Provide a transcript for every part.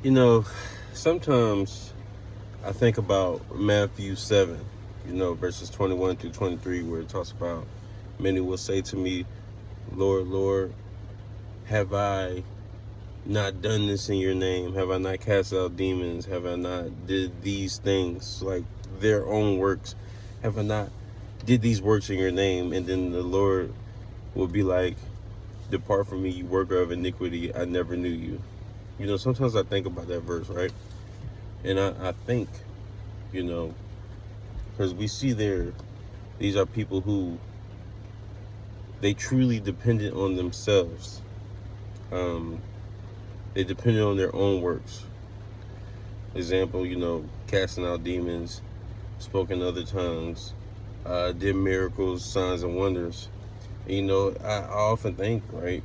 You know, sometimes I think about Matthew 7, verses 21 through 23, where it talks about many will say to me, Lord, Lord, have I not done this in your name? Have I not cast out demons? Have I not did these things, like their own works? Have I not did these works in your name? And then the Lord will be like, depart from me, you worker of iniquity, I never knew you. Sometimes I think about that verse, right? And I think, because we see these are people who, they truly depended on themselves. They depended on their own works. Example, casting out demons, spoke in other tongues, did miracles, signs, and wonders. And, I often think, right,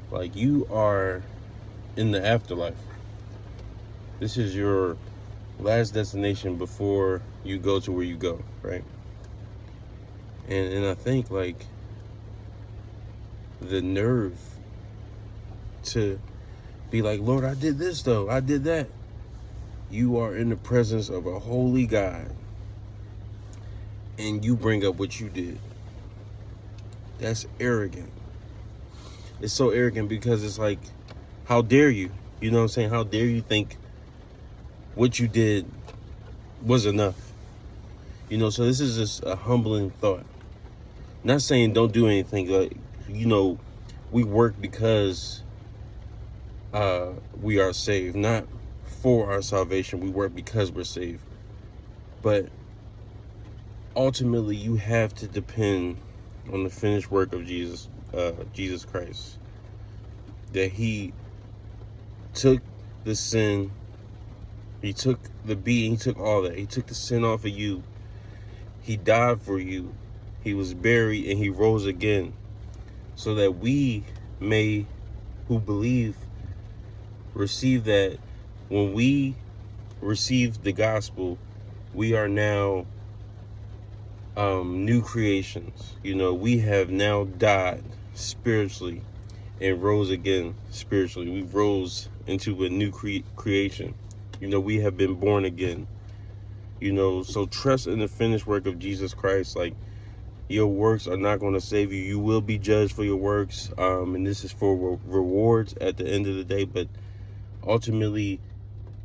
like, you are in the afterlife. This is your last destination before you go to where you go, right? And I think, like, the nerve to be like, Lord, I did this though, I did that. You are in the presence of a holy God and you bring up what you did. That's arrogant. It's so arrogant because it's like, how dare you? You know what I'm saying? How dare you think what you did was enough? So this is just a humbling thought. Not saying don't do anything. Like, we work because we are saved, not for our salvation. We work because we're saved. But ultimately, you have to depend on the finished work of Jesus Christ. That he took the sin, he took the beating, he took all that. He took the sin off of you. He died for you. He was buried and he rose again. So that we may, who believe, receive that. When we receive the gospel, we are now new creations. We have now died spiritually and rose again spiritually. We rose into a new creation. We have been born again. So trust in the finished work of Jesus Christ. Like, your works are not going to save you. You will be judged for your works. And this is for rewards at the end of the day. But ultimately,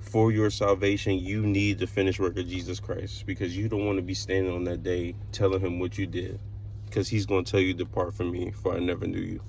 for your salvation, you need the finished work of Jesus Christ, because you don't want to be standing on that day telling him what you did, because he's going to tell you, depart from me, for I never knew you.